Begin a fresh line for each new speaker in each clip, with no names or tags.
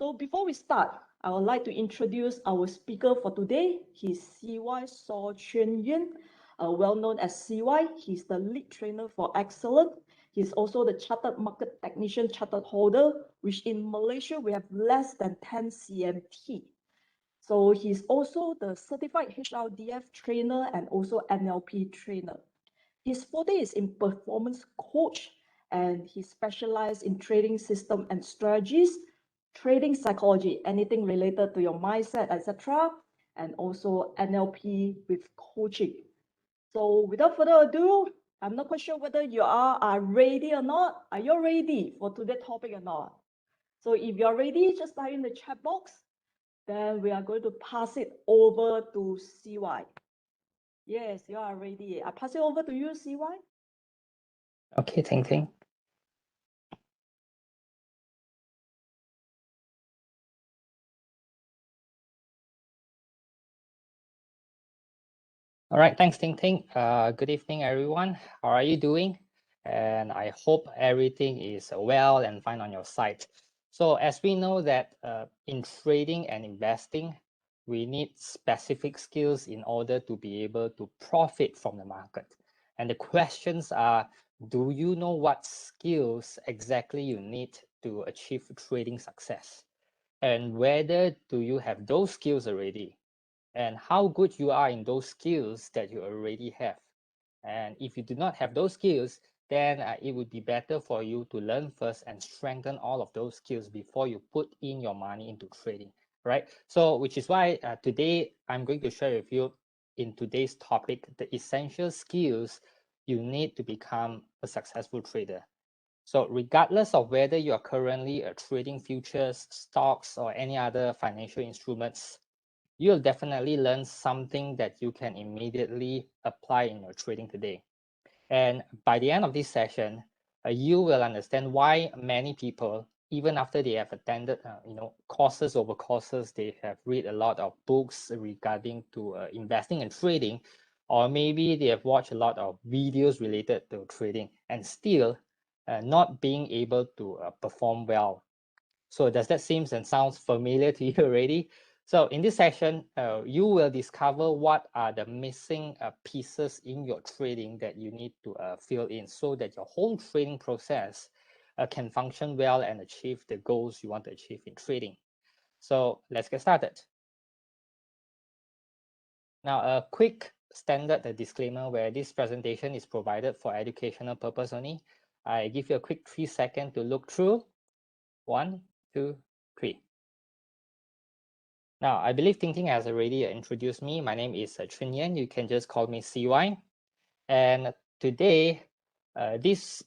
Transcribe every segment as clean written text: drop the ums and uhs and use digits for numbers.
So before we start, I would like to introduce our speaker for today. He's CY Saw Chuan Yuen, well known as CY. He's the lead trainer for Excellent. He's also the Chartered Market Technician Chartered Holder, which in Malaysia we have less than 10 CMT. So he's also the certified HRDF trainer and also NLP trainer. His forte is in performance coach, and he specialized in trading system and strategies, trading psychology, anything related to your mindset, etc., and also NLP with coaching. So without further ado, I'm not quite sure whether you are ready or not. Are you ready for today's topic or not? So if you're ready, just type in the chat box. Then we are going to pass it over to CY. Yes, you are ready. I pass it over to you, CY.
Okay, Ting Ting. All right, thanks, Ting Ting. Good evening, everyone. How are you doing? And I hope everything is well and fine on your side. So as we know that in trading and investing, we need specific skills in order to be able to profit from the market. And the questions are, do you know what skills exactly you need to achieve trading success? And whether do you have those skills already? And how good you are in those skills that you already have. And if you do not have those skills, then it would be better for you to learn first and strengthen all of those skills before you put in your money into trading, right? So which is why today I'm going to share with you in today's topic, the essential skills you need to become a successful trader. So regardless of whether you are currently trading futures, stocks, or any other financial instruments, you'll definitely learn something that you can immediately apply in your trading today. And by the end of this session, you will understand why many people, even after they have attended, courses over courses, they have read a lot of books regarding to investing and trading, or maybe they have watched a lot of videos related to trading and still not being able to perform well. So does that seem and sounds familiar to you already? So in this session, you will discover what are the missing pieces in your trading that you need to fill in so that your whole trading process can function well and achieve the goals you want to achieve in trading. So let's get started. Now, a quick standard disclaimer where this presentation is provided for educational purpose only. I give you a quick 3 seconds to look through. 1, 2, 3. Now, I believe Ting Ting has already introduced me. My name is Chuan Yuen. You can just call me CY. And today, this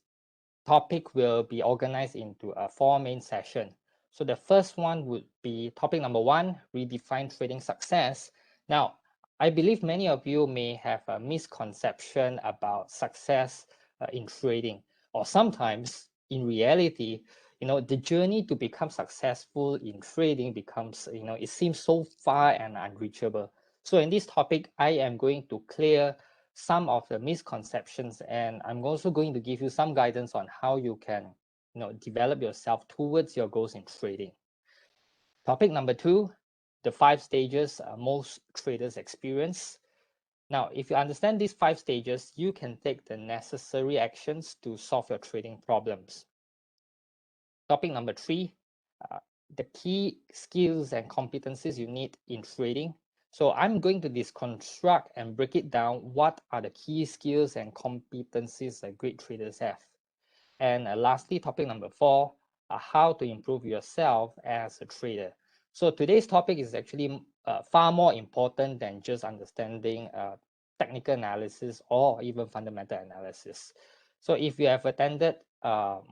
topic will be organized into 4 main sessions. So the first one would be topic number 1, redefine trading success. Now, I believe many of you may have a misconception about success in trading, or sometimes in reality, the journey to become successful in trading becomes, it seems so far and unreachable. So in this topic, I am going to clear some of the misconceptions, and I'm also going to give you some guidance on how you can, develop yourself towards your goals in trading. Topic number 2, the 5 stages most traders experience. Now, if you understand these 5 stages, you can take the necessary actions to solve your trading problems. Topic number 3, the key skills and competencies you need in trading. So I'm going to deconstruct and break it down. What are the key skills and competencies that great traders have? And lastly, topic number 4, how to improve yourself as a trader. So today's topic is actually far more important than just understanding technical analysis or even fundamental analysis. So if you have attended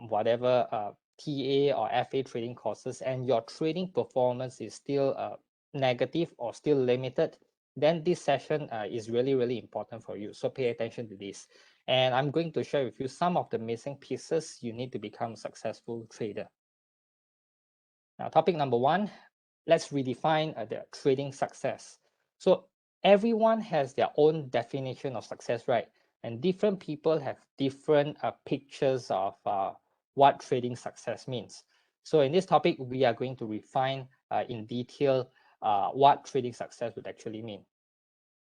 whatever TA or FA trading courses and your trading performance is still negative or still limited, then this session is really, really important for you. So pay attention to this. And I'm going to share with you some of the missing pieces you need to become a successful trader. Now, topic number 1, let's redefine the trading success. So everyone has their own definition of success, right? And different people have different pictures of what trading success means. So in this topic, we are going to refine in detail what trading success would actually mean.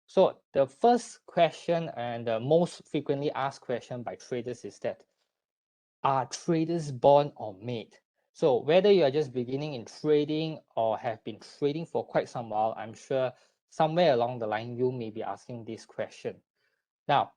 So the first question and the most frequently asked question by traders is that, are traders born or made? So whether you are just beginning in trading or have been trading for quite some while, I'm sure somewhere along the line, you may be asking this question. Now,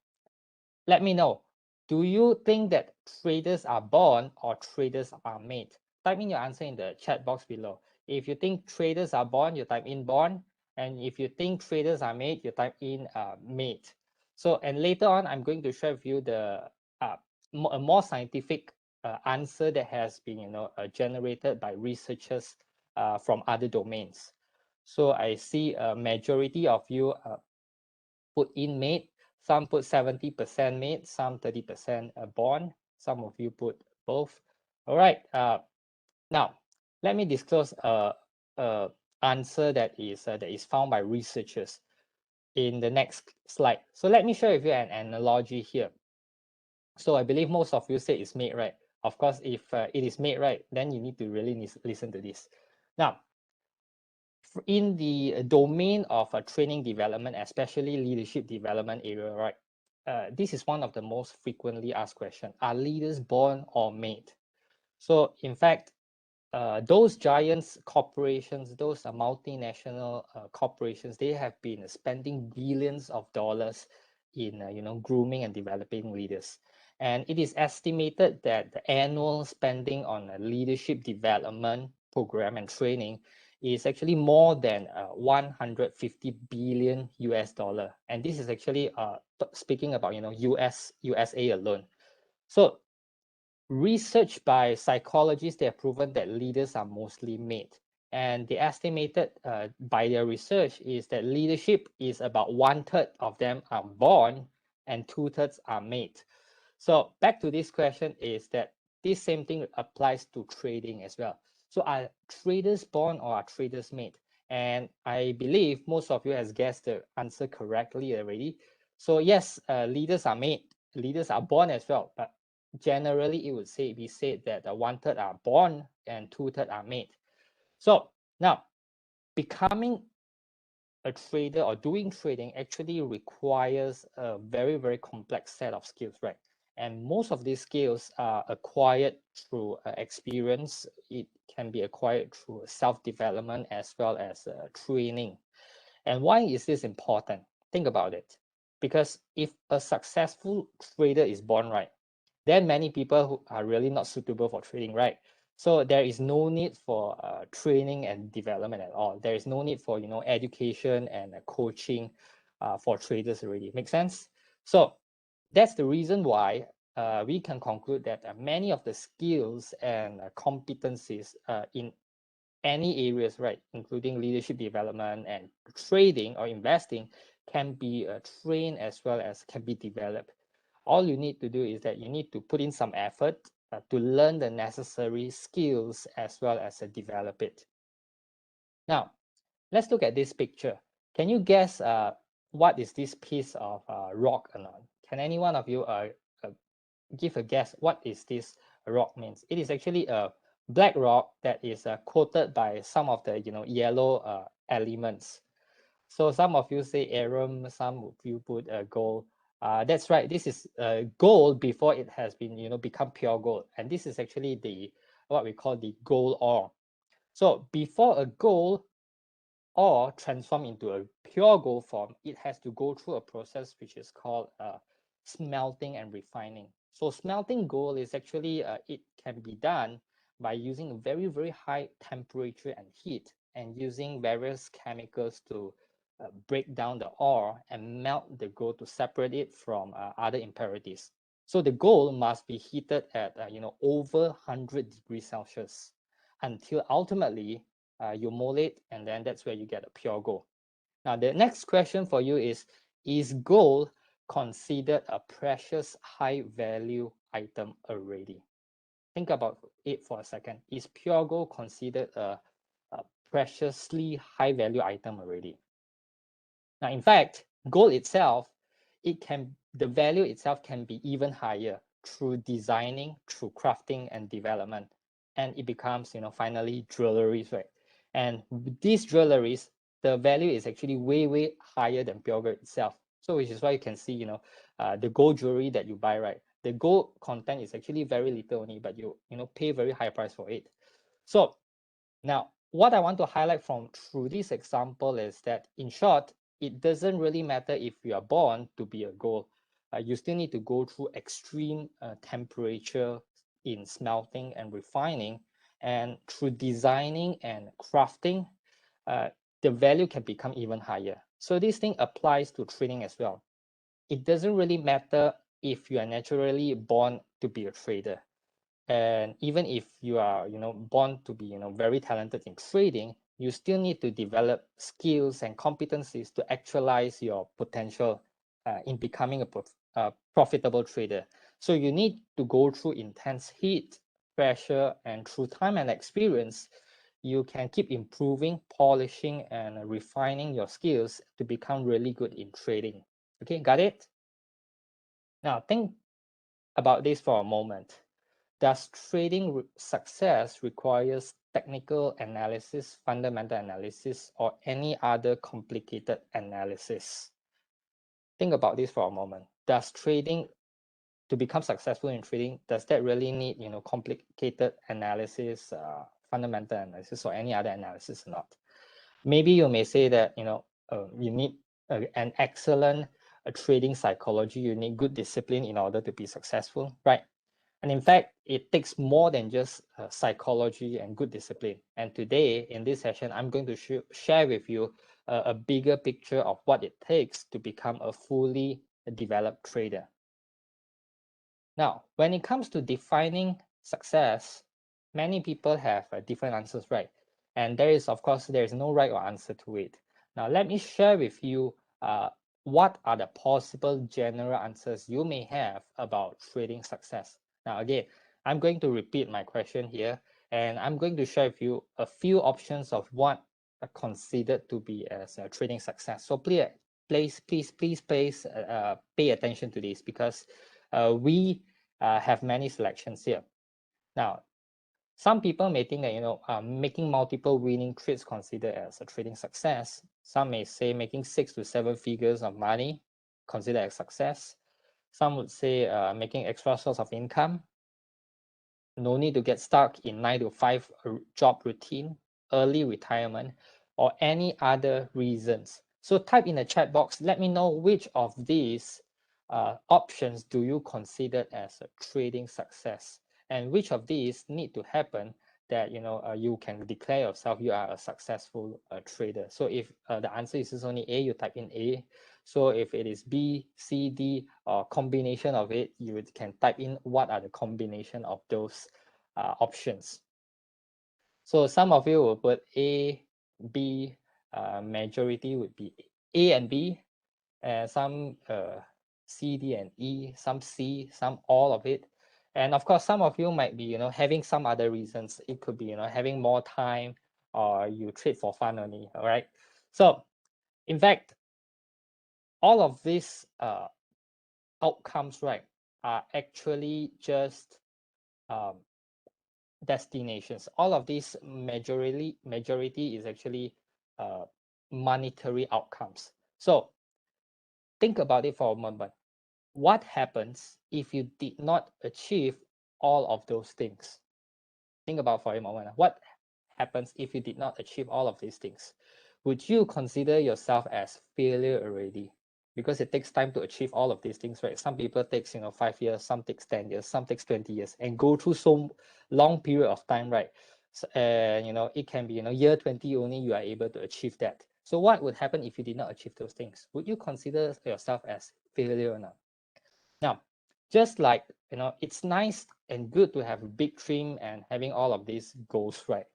let me know, do you think that traders are born or traders are made? Type in your answer in the chat box below. If you think traders are born, you type in born. And if you think traders are made, you type in made. So, and later on, I'm going to share with you the a more scientific answer that has been generated by researchers from other domains. So I see a majority of you put in made, some put 70% made, some 30% born, some of you put both. All right, now let me disclose a answer that is found by researchers in the next slide. So let me share with you an analogy here. So I believe most of you say it's made, right? Of course, if it is made, right, then you need to really listen to this. Now, in the domain of training development, especially leadership development area, right? This is one of the most frequently asked questions. Are leaders born or made? So in fact, those giants corporations, those multinational corporations, they have been spending billions of dollars in grooming and developing leaders. And it is estimated that the annual spending on a leadership development program and training is actually more than 150 billion US dollar. And this is actually speaking about USA alone. So research by psychologists, they have proven that leaders are mostly made. And the estimated by their research is that leadership is about 1/3 of them are born and 2/3 are made. So back to this question is that this same thing applies to trading as well. So are traders born or are traders made? And I believe most of you has guessed the answer correctly already. So yes, leaders are made, leaders are born as well, but generally it would be said that 1/3 are born and 2/3 are made. So now, becoming a trader or doing trading actually requires a very, very complex set of skills, right? And most of these skills are acquired through experience. It can be acquired through self-development as well as training. And why is this important? Think about it. Because if a successful trader is born, right, then many people who are really not suitable for trading, right? So there is no need for training and development at all. There is no need for education and coaching for traders already. Make sense? So that's the reason why we can conclude that many of the skills and competencies in any areas, right, including leadership development and trading or investing, can be trained as well as can be developed. All you need to do is that you need to put in some effort to learn the necessary skills as well as develop it. Now, let's look at this picture. Can you guess what is this piece of rock or not? Can any one of you give a guess what is this rock means? It is actually a black rock that is coated by some of the yellow elements. So some of you say arum, some of you put gold. That's right. This is gold before it has been become pure gold, and this is actually the what we call the gold ore. So before a gold ore transform into a pure gold form, it has to go through a process which is called smelting and refining. So smelting gold is actually it can be done by using very, very high temperature and heat, and using various chemicals to break down the ore and melt the gold to separate it from other impurities. So the gold must be heated at over 100 degrees Celsius until ultimately you mold it, and then that's where you get a pure gold. Now the next question for you is gold considered a precious high value item already? Think about it for a second. Is pure gold considered a preciously high value item already? Now, in fact, gold itself, the value itself can be even higher through designing, through crafting and development. and it becomes, finally jewelries, right? And these jewelries, the value is actually way higher than pure gold itself. So which is why you can see, the gold jewelry that you buy, right? The gold content is actually very little only, but you pay very high price for it. So now, what I want to highlight from through this example is that, in short, it doesn't really matter if you are born to be a gold. You still need to go through extreme temperature in smelting and refining, and through designing and crafting, the value can become even higher. So this thing applies to trading as well. It doesn't really matter if you are naturally born to be a trader. And even if you are born to be very talented in trading, you still need to develop skills and competencies to actualize your potential in becoming a profitable trader. So you need to go through intense heat, pressure, and through time and experience, you can keep improving, polishing, and refining your skills to become really good in trading. Okay, got it? Now think about this for a moment. Does trading success requires technical analysis, fundamental analysis, or any other complicated analysis? Think about this for a moment. Does trading, to become successful in trading, does that really need complicated analysis, fundamental analysis, or any other analysis or not? Maybe you may say that you need an excellent trading psychology. You need good discipline in order to be successful, right? And in fact, it takes more than just psychology and good discipline. And today, in this session, I'm going to share with you a bigger picture of what it takes to become a fully developed trader. Now, when it comes to defining success, many people have different answers, right? And there is no right or answer to it. Now, let me share with you what are the possible general answers you may have about trading success. Now, again, I'm going to repeat my question here, and I'm going to share with you a few options of what are considered to be as a trading success. So please pay attention to this, because we have many selections here. Now, some people may think that making multiple winning trades considered as a trading success. Some may say making 6 to 7 figures of money considered as success. Some would say making extra source of income, no need to get stuck in 9 to 5 job routine, early retirement, or any other reasons. So type in the chat box, let me know which of these options do you consider as a trading success, and which of these need to happen that you can declare yourself you are a successful trader. So if the answer is only A, you type in A. So if it is B, C, D, or combination of it, you can type in what are the combination of those options. So some of you will put A, B, majority would be A and B, and some C, D, and E, some C, some all of it. And of course, some of you might be, having some other reasons. It could be, having more time, or you trade for fun only, all right? So in fact, all of these outcomes, right, are actually just destinations. All of these majority is actually monetary outcomes. So think about it for a moment. What happens if you did not achieve all of those things? Think about for a moment. What happens if you did not achieve all of these things? Would you consider yourself as failure already? Because it takes time to achieve all of these things, right? Some people takes 5 years, some takes 10 years, some takes 20 years, and go through so long period of time, right? So, and it can be year 20 only you are able to achieve that. So what would happen if you did not achieve those things? Would you consider yourself as failure or not? Now, just like it's nice and good to have a big dream and having all of these goals, right?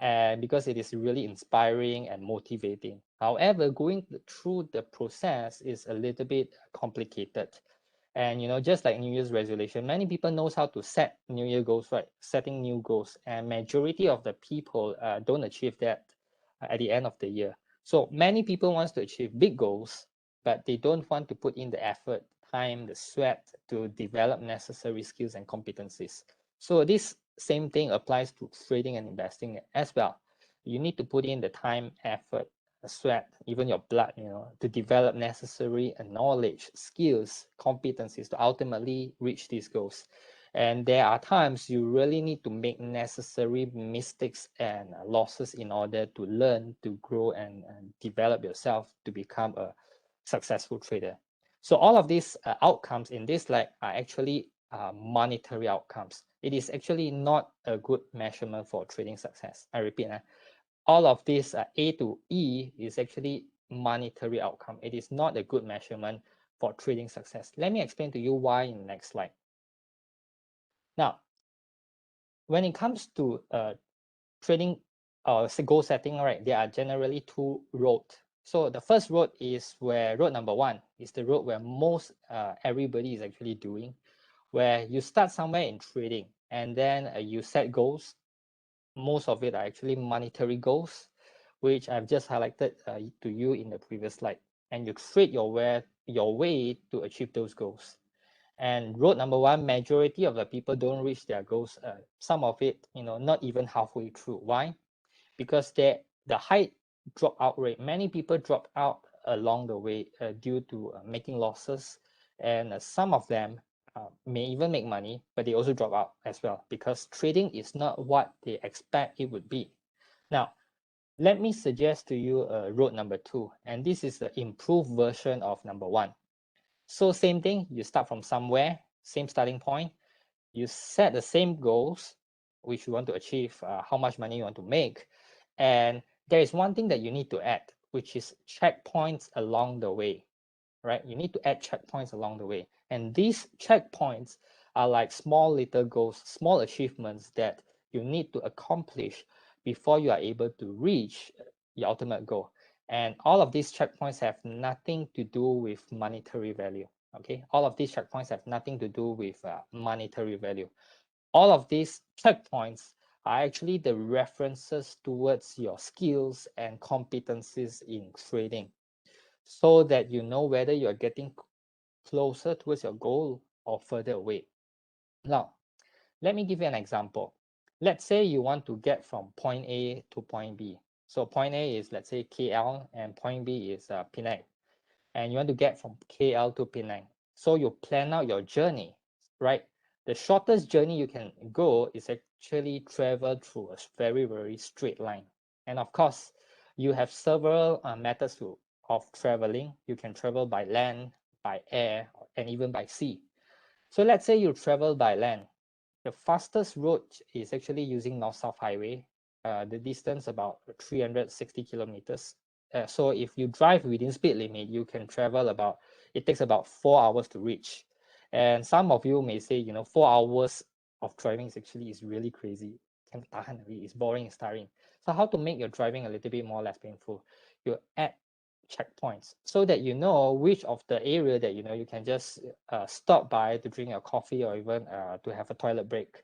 And because it is really inspiring and motivating. However, going through the process is a little bit complicated. And just like New Year's resolution, many people knows how to set New Year goals, right? Setting new goals, and majority of the people don't achieve that at the end of the year. So many people wants to achieve big goals, but they don't want to put in the effort, time, the sweat to develop necessary skills and competencies. So this same thing applies to trading and investing as well. You need to put in the time, effort, sweat, even your blood, to develop necessary knowledge, skills, competencies to ultimately reach these goals. And there are times you really need to make necessary mistakes and losses in order to learn, to grow, and develop yourself to become a successful trader. So all of these outcomes in this slide are actually monetary outcomes. It is actually not a good measurement for trading success. I repeat, all of this A to E is actually monetary outcome. It is not a good measurement for trading success. Let me explain to you why in the next slide. Now, when it comes to trading goal setting, right, there are generally two roads. So the first road is where road number one is the road where most everybody is actually doing, where you start somewhere in trading and then you set goals. Most of it are actually monetary goals, which I've just highlighted to you in the previous slide. And you trade your way to achieve those goals. And road number one, majority of the people don't reach their goals. Some of it, not even halfway through. Why? Because the high dropout rate, many people drop out along the way due to making losses. And some of them may even make money, but they also drop out as well because trading is not what they expect it would be. Now, let me suggest to you road number two, and this is the improved version of number one. So same thing, you start from somewhere, same starting point, you set the same goals, which you want to achieve, how much money you want to make. And there is one thing that you need to add, which is checkpoints along the way, right? You need to add checkpoints along the way. And these checkpoints are like small little goals, small achievements that you need to accomplish before you are able to reach your ultimate goal. And all of these checkpoints have nothing to do with monetary value. Okay, all of these checkpoints have nothing to do with monetary value. All of these checkpoints are actually the references towards your skills and competencies in trading, so that you know whether you're getting closer towards your goal or further away. Now, let me give you an example. Let's say you want to get from point A to point B. So point A is, let's say, KL, and point B is Penang. And you want to get from KL to Penang. So you plan out your journey, right? The shortest journey you can go is actually travel through a very, very straight line. And of course, you have several methods of traveling. You can travel by land, by air, and even by sea. So let's say you travel by land. The fastest route is actually using North-South Highway. The distance about 360 kilometers. So if you drive within speed limit, you can travel it takes about 4 hours to reach. And some of you may say, 4 hours of driving is really crazy. Can't tahan, it's boring, it's tiring. So how to make your driving a little bit less painful? You add checkpoints so that you know which of the area that you can just stop by to drink your coffee or even to have a toilet break.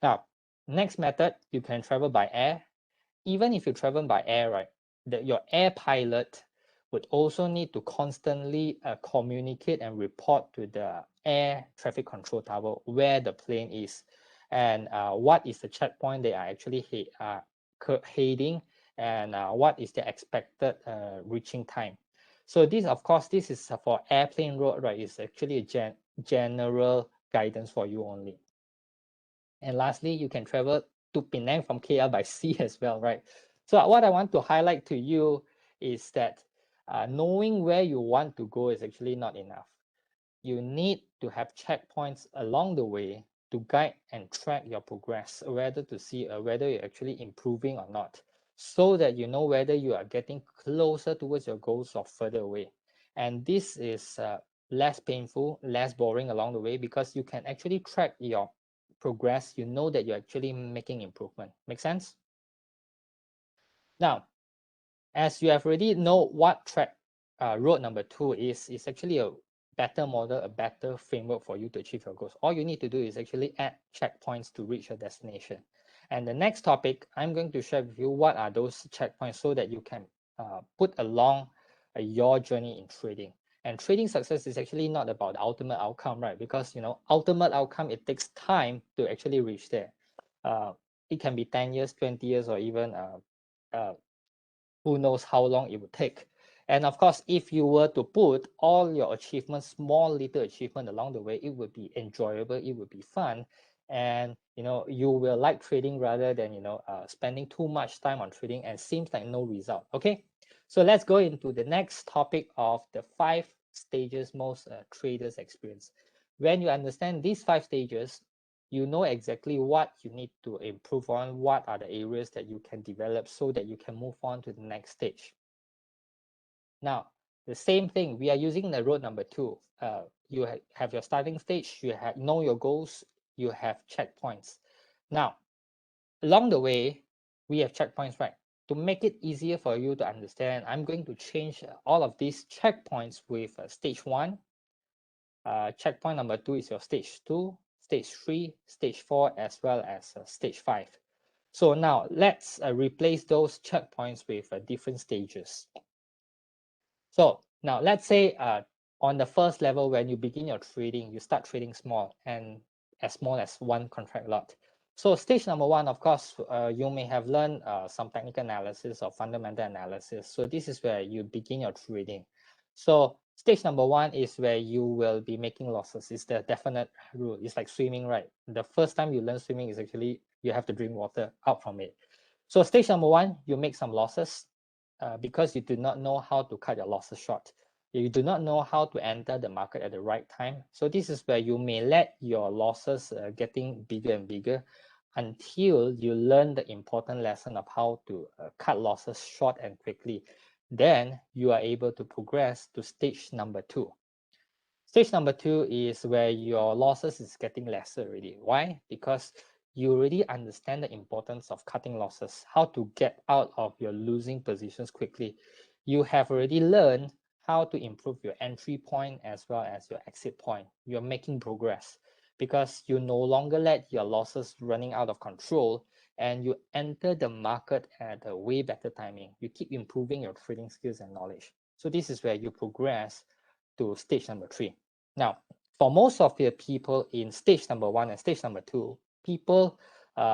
Now, next method, you can travel by air. Even if you travel by air, right, your air pilot would also need to constantly communicate and report to the air traffic control tower where the plane is and what is the checkpoint they are actually heading, and what is the expected reaching time. So this, of course, this is for airplane road, right? It's actually a general guidance for you only. And lastly, you can travel to Penang from KL by sea as well, right? So what I want to highlight to you is that knowing where you want to go is actually not enough. You need to have checkpoints along the way to guide and track your progress, whether to see whether you're actually improving or not, so that you know whether you are getting closer towards your goals or further away. And this is less painful, less boring along the way, because you can actually track your progress. You know that you're actually making improvement. Make sense? Now, as you have already know what track road number two is actually a better model, a better framework for you to achieve your goals. All you need to do is actually add checkpoints to reach your destination. And the next topic, I'm going to share with you what are those checkpoints so that you can put along your journey in trading. And trading success is actually not about the ultimate outcome, right? Because ultimate outcome, it takes time to actually reach there. it can be 10 years, 20 years, or even who knows how long it would take. And of course, if you were to put all your achievements, small little achievement along the way, it would be enjoyable, it would be fun, and you will like trading rather than spending too much time on trading and seems like no result. Okay, so let's go into the next topic of the 5 stages most traders experience. When you understand these 5 stages, you know exactly what you need to improve on, what are the areas that you can develop so that you can move on to the next stage. Now, the same thing, we are using the road number 2. You have your starting stage, you know your goals, you have checkpoints. Now, along the way, we have checkpoints, right? To make it easier for you to understand, I'm going to change all of these checkpoints with stage 1. Checkpoint number 2 is your stage 2, stage 3, stage 4, as well as stage 5. So now let's replace those checkpoints with different stages. So now let's say on the first level, when you begin your trading, you start trading small and as small as 1 contract lot. So stage number 1, of course, you may have learned some technical analysis or fundamental analysis. So this is where you begin your trading. So stage number 1 is where you will be making losses. It's the definite rule. It's like swimming, right? The first time you learn swimming is actually you have to drink water out from it. So stage number 1, you make some losses because you do not know how to cut your losses short. You do not know how to enter the market at the right time. So this is where you may let your losses getting bigger and bigger until you learn the important lesson of how to cut losses short and quickly. Then you are able to progress to stage number 2. Stage number 2 is where your losses is getting lesser already. Why? Because you already understand the importance of cutting losses, how to get out of your losing positions quickly. You have already learned how to improve your entry point as well as your exit point. You're making progress because you no longer let your losses running out of control and you enter the market at a way better timing. You keep improving your trading skills and knowledge. So this is where you progress to stage number 3. Now, for most of the people in stage number 1 and stage number 2,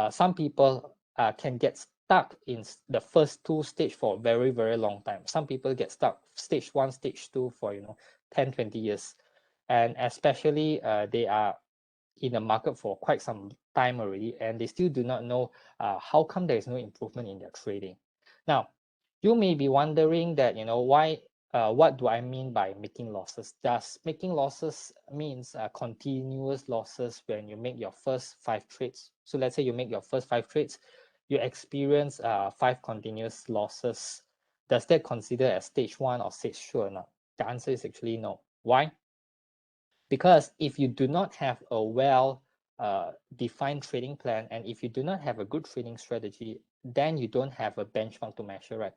some people can get stuck in the first 2 stage for a very, very long time. Some people get stuck stage 1, stage 2 for 10, 20 years. And especially they are in the market for quite some time already, and they still do not know how come there is no improvement in their trading. Now, you may be wondering that, why, what do I mean by making losses? Does making losses means continuous losses when you make your first 5 trades? So let's say you make your first 5 trades, you experience 5 continuous losses. Does that consider as stage 1 or stage 2 or not? The answer is actually no. Why? Because if you do not have a well defined trading plan, and if you do not have a good trading strategy, then you don't have a benchmark to measure, right?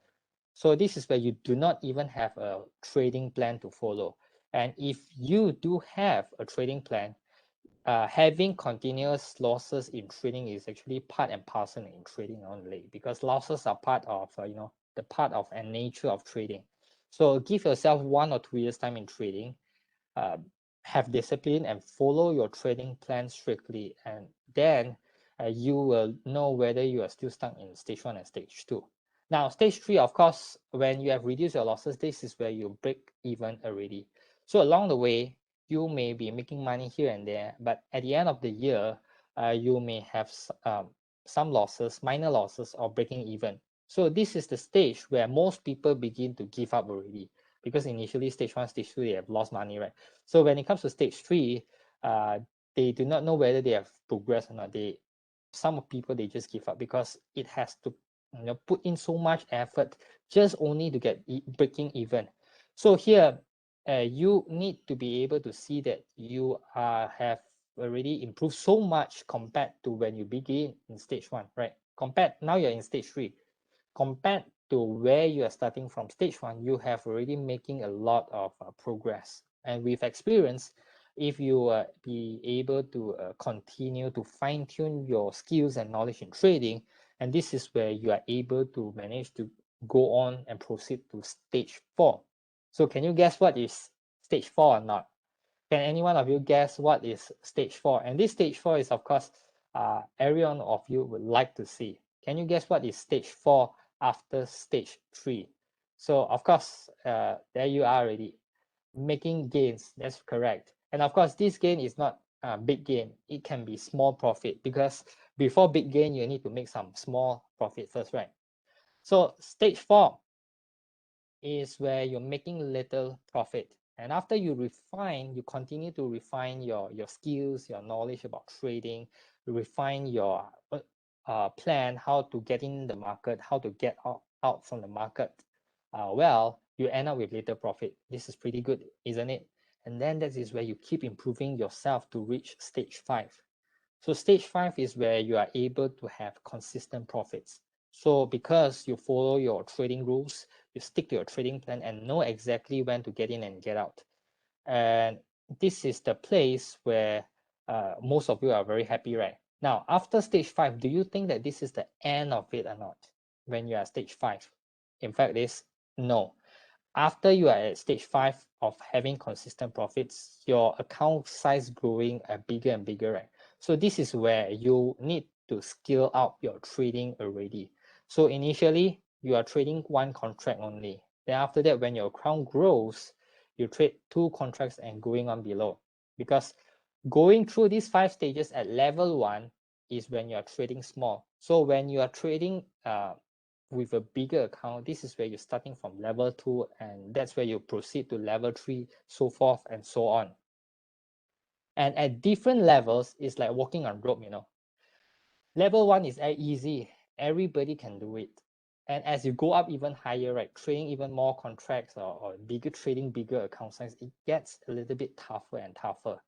So this is where you do not even have a trading plan to follow. And if you do have a trading plan, having continuous losses in trading is actually part and parcel in trading only, because losses are part of the part of and nature of trading. So give yourself 1 or 2 years time in trading, have discipline and follow your trading plan strictly, and then you will know whether you are still stuck in stage 1 and stage 2. Now, stage 3, of course, when you have reduced your losses, this is where you break even already. So along the way, you may be making money here and there, but at the end of the year, you may have some losses, minor losses, or breaking even. So this is the stage where most people begin to give up already, because initially stage 1, stage 2, they have lost money, right? So when it comes to stage 3, they do not know whether they have progressed or not. Some people, they just give up because it has to put in so much effort just only to get breaking even. So here, you need to be able to see that you have already improved so much compared to when you begin in stage 1, right? Now you're in stage 3. Compared to where you are starting from stage 1, you have already making a lot of progress. And with experience, if you be able to continue to fine-tune your skills and knowledge in trading, and this is where you are able to manage to go on and proceed to stage 4. So can you guess what is stage 4 or not? Can any one of you guess what is stage 4? And this stage 4 is, of course, every one of you would like to see. Can you guess what is stage 4 after stage 3? So of course, there you are already, making gains. That's correct. And of course, this gain is not a big gain. It can be small profit, because before big gain, you need to make some small profit first, right? So stage 4 is where you're making little profit. And after you refine, you continue to refine your skills, your knowledge about trading, you refine your plan, how to get in the market, how to get out from the market. Well, you end up with little profit. This is pretty good, isn't it? And then that is where you keep improving yourself to reach stage 5. So stage 5 is where you are able to have consistent profits. So because you follow your trading rules, you stick to your trading plan and know exactly when to get in and get out. And this is the place where most of you are very happy, right? Now, after stage 5, do you think that this is the end of it or not? When you are stage 5? In fact, it's no. After you are at stage 5 of having consistent profits, your account size growing bigger and bigger, right? So this is where you need to scale up your trading already. So initially, you are trading one contract only. Then after that, when your account grows, you trade 2 contracts and going on below. Because going through these 5 stages at level 1 is when you are trading small. So when you are trading with a bigger account, this is where you're starting from level 2, and that's where you proceed to level 3, so forth and so on. And at different levels, it's like walking on rope, you know. Level 1 is easy, everybody can do it. And as you go up even higher, right, trading even more contracts or bigger trading, bigger account size, it gets a little bit tougher and tougher.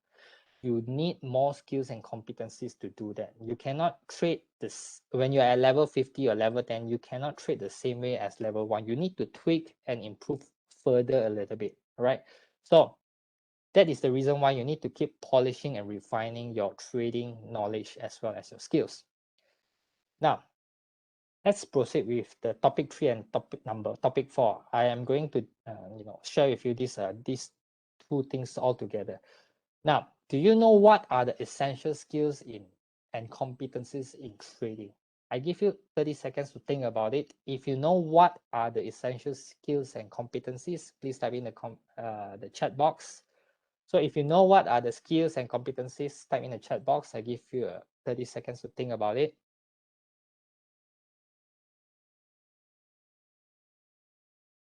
You need more skills and competencies to do that. You cannot trade this when you're at level 50 or level 10, you cannot trade the same way as level 1. You need to tweak and improve further a little bit, right? So that is the reason why you need to keep polishing and refining your trading knowledge as well as your skills. Now, let's proceed with the topic 3 and topic 4. I am going to share with you these 2 things all together. Now, do you know what are the essential skills and competencies in trading? I give you 30 seconds to think about it. If you know what are the essential skills and competencies, please type in the chat box. So if you know what are the skills and competencies, type in the chat box. I give you 30 seconds to think about it.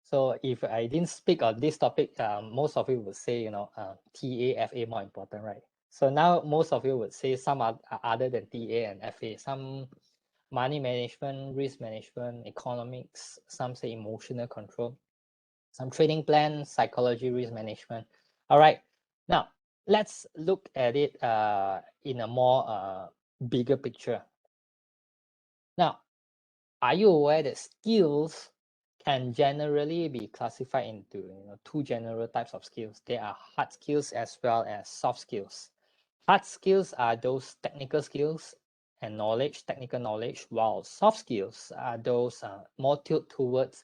So if I didn't speak on this topic, most of you would say, TA, FA more important, right? So now most of you would say some other than TA and FA, some money management, risk management, economics, some say emotional control, some trading plan, psychology, risk management. All right, now let's look at it in a more bigger picture. Now, are you aware that skills can generally be classified into 2 general types of skills? There are hard skills as well as soft skills. Hard skills are those technical skills and knowledge, technical knowledge, while soft skills are those more tilt towards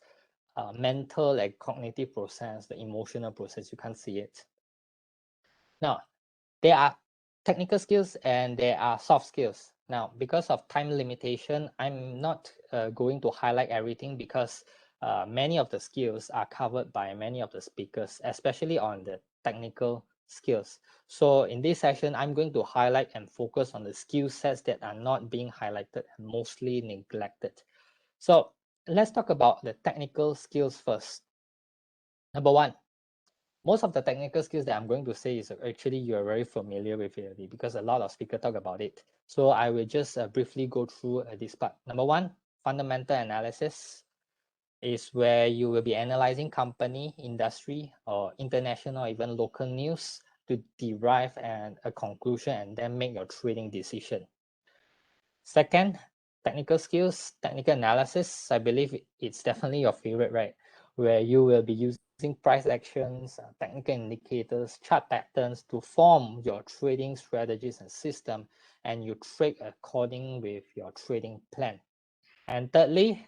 mental and cognitive process, the emotional process. You can't see it. Now, there are technical skills and there are soft skills. Now, because of time limitation, I'm not going to highlight everything, because many of the skills are covered by many of the speakers, especially on the technical skills. So in this session, I'm going to highlight and focus on the skill sets that are not being highlighted and mostly neglected. So let's talk about the technical skills first. Number 1, most of the technical skills that I'm going to say is actually you're very familiar with it already, because a lot of speakers talk about it. So I will just briefly go through this part. Number 1, fundamental analysis is where you will be analyzing company, industry, or international or even local news to derive a conclusion and then make your trading decision. Second, technical skills, technical analysis. I believe it's definitely your favorite, right? Where you will be using price actions, technical indicators, chart patterns to form your trading strategies and system, and you trade according with your trading plan. And thirdly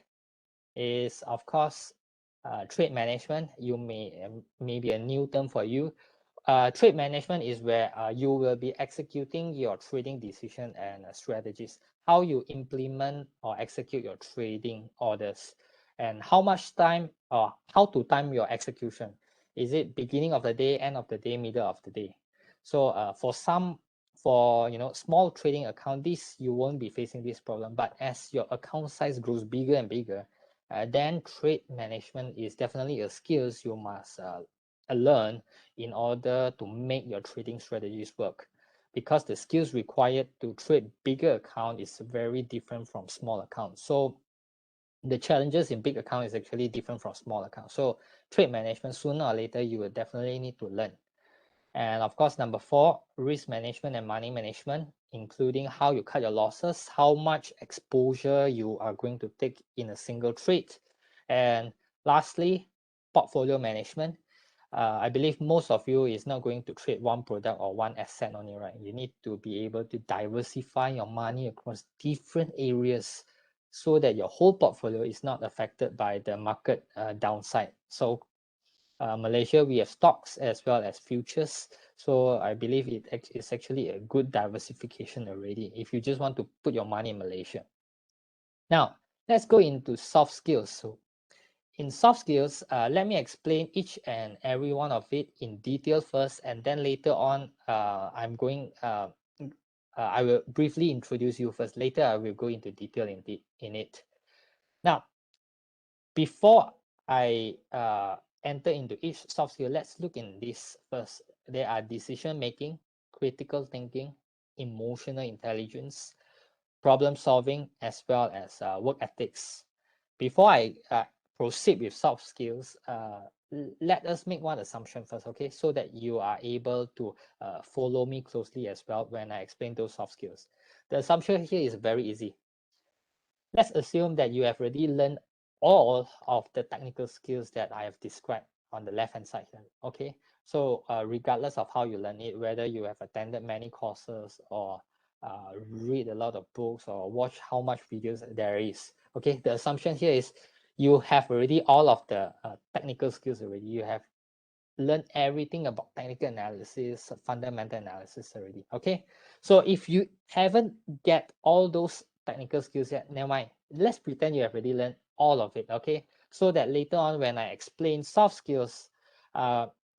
is, of course, trade management. You may be a new term for you, trade management is where you will be executing your trading decision and strategies, how you implement or execute your trading orders, and how much time or how to time your execution. Is it beginning of the day, end of the day, middle of the day? So for small trading account, this you won't be facing this problem. But as your account size grows bigger and bigger, then trade management is definitely a skills you must learn in order to make your trading strategies work, because the skills required to trade bigger account is very different from small accounts. So the challenges in big account is actually different from small accounts. So trade management, sooner or later, you will definitely need to learn. And of course, number 4, risk management and money management, including how you cut your losses, how much exposure you are going to take in a single trade. And lastly, portfolio management. I believe most of you is not going to trade one product or one asset only, right? You need to be able to diversify your money across different areas so that your whole portfolio is not affected by the market downside. So Malaysia, we have stocks as well as futures. So I believe it's actually a good diversification already if you just want to put your money in Malaysia. Now, let's go into soft skills. So in soft skills, let me explain each and every one of it in detail first, and then later on, I will briefly introduce you first. Later, I will go into detail in it. Now, before I enter into each soft skill, let's look in this first. There are decision making, critical thinking, emotional intelligence, problem solving, as well as work ethics. Before I proceed with soft skills, let us make one assumption first, okay? So that you are able to follow me closely as well when I explain those soft skills. The assumption here is very easy. Let's assume that you have already learned all of the technical skills that I have described on the left-hand side here, okay? So regardless of how you learn it, whether you have attended many courses or read a lot of books or watch how much videos there is, okay? The assumption here is you have already all of the technical skills already. You have learned everything about technical analysis, fundamental analysis already, okay? So if you haven't get all those technical skills yet, never mind. Let's pretend you have already learned all of it, okay? So that later on when I explain soft skills,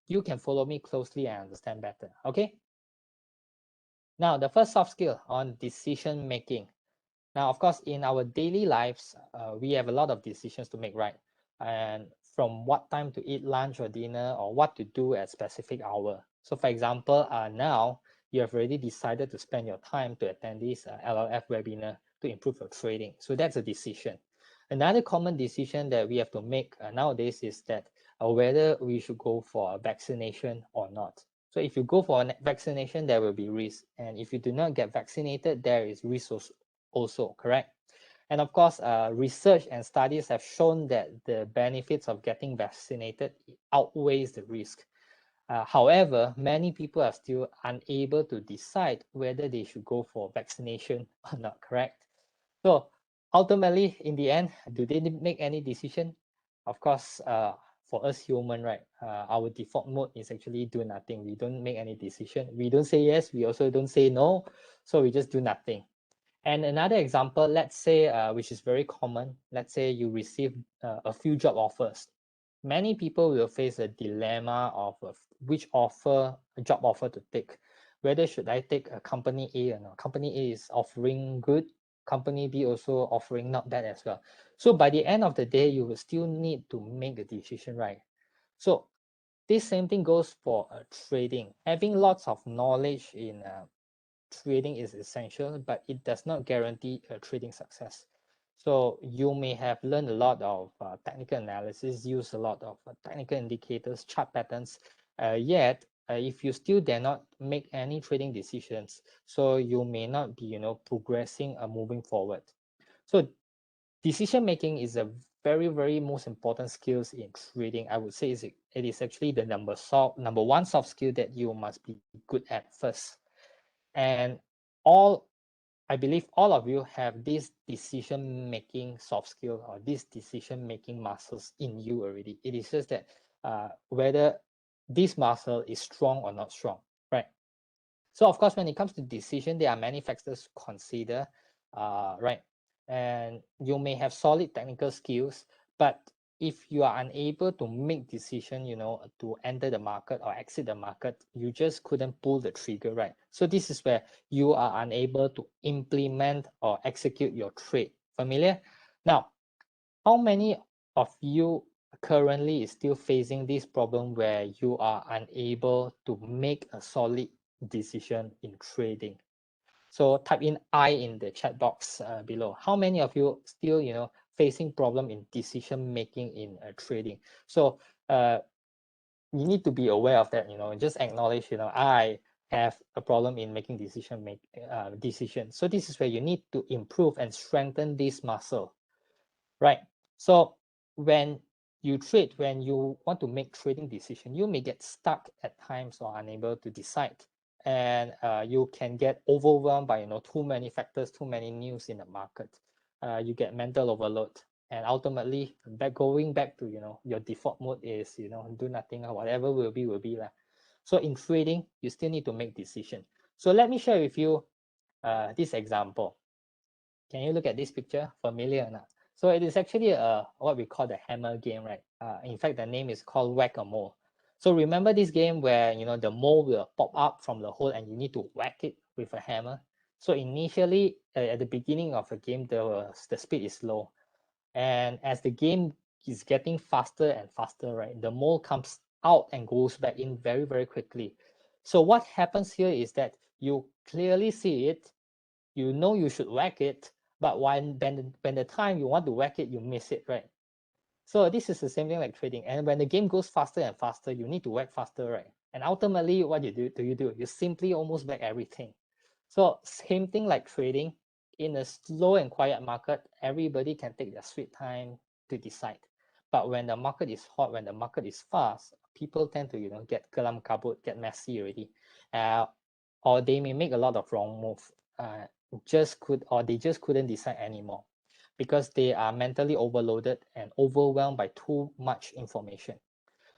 you can follow me closely and understand better, okay? Now, the first soft skill on decision making. Now, of course, in our daily lives, we have a lot of decisions to make, right? And from what time to eat lunch or dinner or what to do at specific hour. So for example, now you have already decided to spend your time to attend this LLF webinar to improve your trading. So that's a decision. Another common decision that we have to make nowadays is that whether we should go for a vaccination or not. So if you go for a vaccination, there will be risk. And if you do not get vaccinated, there is risk also, correct? And of course, research and studies have shown that the benefits of getting vaccinated outweighs the risk. However, many people are still unable to decide whether they should go for vaccination or not, correct? So ultimately, in the end, do they make any decision? Of course, for us human, right, our default mode is actually do nothing. We don't make any decision. We don't say yes. We also don't say no. So we just do nothing. And another example, let's say, which is very common, let's say you receive a few job offers. Many people will face a dilemma of which job offer to take. Whether should I take a company A or not? Company A is offering good, company B also offering not bad as well. So by the end of the day, you will still need to make a decision, right? So this same thing goes for trading. Having lots of knowledge in trading is essential, but it does not guarantee trading success. So you may have learned a lot of technical analysis, use a lot of technical indicators, chart patterns, yet if you still dare not make any trading decisions, so you may not be, progressing or moving forward. So decision making is a very, very most important skills in trading. I would say it is actually the number one soft skill that you must be good at first. And I believe all of you have this decision-making soft skill or this decision-making muscles in you already. It is just that whether this muscle is strong or not strong, right? So of course, when it comes to decision, there are many factors to consider, right? And you may have solid technical skills, but if you are unable to make decision, to enter the market or exit the market, you just couldn't pull the trigger, right? So this is where you are unable to implement or execute your trade. Familiar? Now, how many of you currently is still facing this problem where you are unable to make a solid decision in trading? So type in I in the chat box below. How many of you still, facing problem in decision making in trading? So you need to be aware of that. Just acknowledge. I have a problem in making decision. So this is where you need to improve and strengthen this muscle, right? So when you trade, when you want to make trading decision, you may get stuck at times or unable to decide, and you can get overwhelmed by too many factors, too many news in the market. You get mental overload, and ultimately going back to your default mode is do nothing, or whatever will be lah. So in trading, you still need to make decision. So let me share with you this example. Can you look at this picture? Familiar or not? So it is actually what we call the hammer game, right? In fact, the name is called whack-a-mole. So remember this game where the mole will pop up from the hole and you need to whack it with a hammer. So initially, at the beginning of the game, the speed is low, and as the game is getting faster and faster, right, the mole comes out and goes back in very, very quickly. So what happens here is that you clearly see it, you should whack it, but when the time you want to whack it, you miss it, right? So this is the same thing like trading. And when the game goes faster and faster, you need to whack faster, right? And ultimately, what you do? You simply almost whack everything. So same thing like trading. In a slow and quiet market, everybody can take their sweet time to decide. But when the market is hot, when the market is fast, people tend to get kelam kabut, get messy already, or they may make a lot of wrong moves. They just couldn't decide anymore because they are mentally overloaded and overwhelmed by too much information.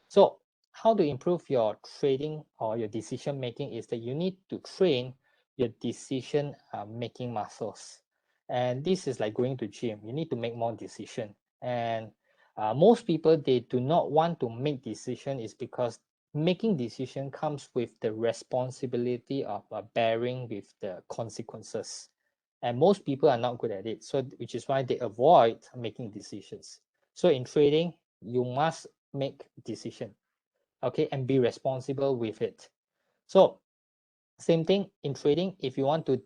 So how to improve your trading or your decision making is that you need to train your decision making muscles. And this is like going to gym. You need to make more decision. And most people, they do not want to make decision is because making decision comes with the responsibility of bearing with the consequences. And most people are not good at it. So which is why they avoid making decisions. So in trading, you must make decision, okay, and be responsible with it. So same thing in trading. If you want to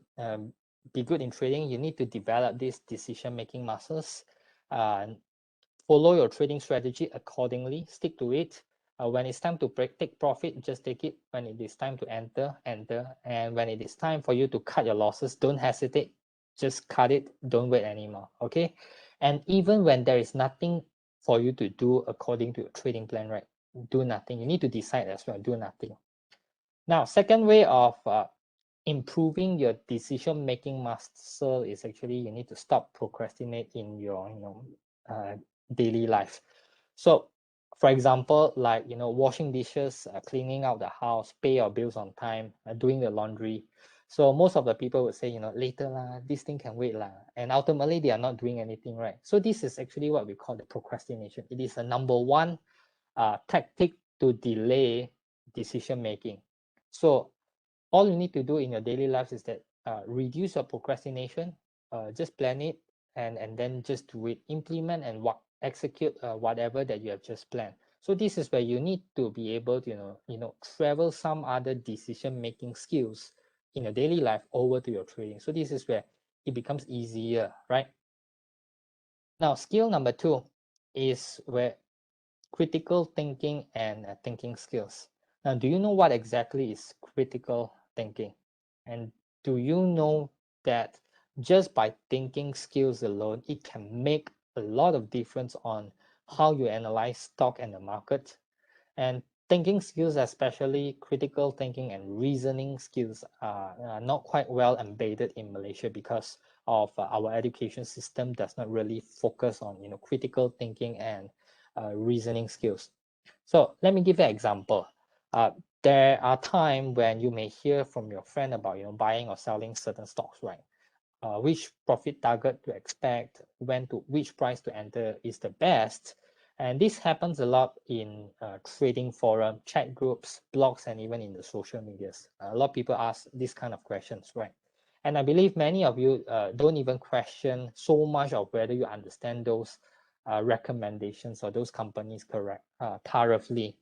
be good in trading, you need to develop these decision making muscles. Follow your trading strategy accordingly, stick to it. When it's time to take profit, just take it. When it is time to enter, and when it is time for you to cut your losses, don't hesitate, just cut it, don't wait anymore, okay? And even when there is nothing for you to do according to your trading plan, right, do nothing. You need to decide as well, do nothing. Now, second way of improving your decision making muscle is actually you need to stop procrastinate in your daily life. So for example, like washing dishes, cleaning out the house, pay your bills on time, doing the laundry. So most of the people would say later lah, this thing can wait lah, and ultimately they are not doing anything, right? So this is actually what we call the procrastination. It is a number one tactic to delay decision making. So all you need to do in your daily life is that reduce your procrastination, just plan it, and then just do it, implement and execute whatever that you have just planned. So this is where you need to be able to travel some other decision making skills in your daily life over to your trading. So this is where it becomes easier, right? Now skill number 2 is where critical thinking and thinking skills. Now, do you know what exactly is critical thinking? And do you know that just by thinking skills alone, it can make a lot of difference on how you analyze stock and the market? And thinking skills, especially critical thinking and reasoning skills, are not quite well embedded in Malaysia because of our education system does not really focus on critical thinking and reasoning skills. So let me give you an example. there are times when you may hear from your friend about buying or selling certain stocks, right? Which profit target to expect, when to which price to enter is the best. And this happens a lot in trading forum, chat groups, blogs, and even in the social medias. A lot of people ask these kind of questions, right? And I believe many of you don't even question so much of whether you understand those recommendations or those companies correct thoroughly.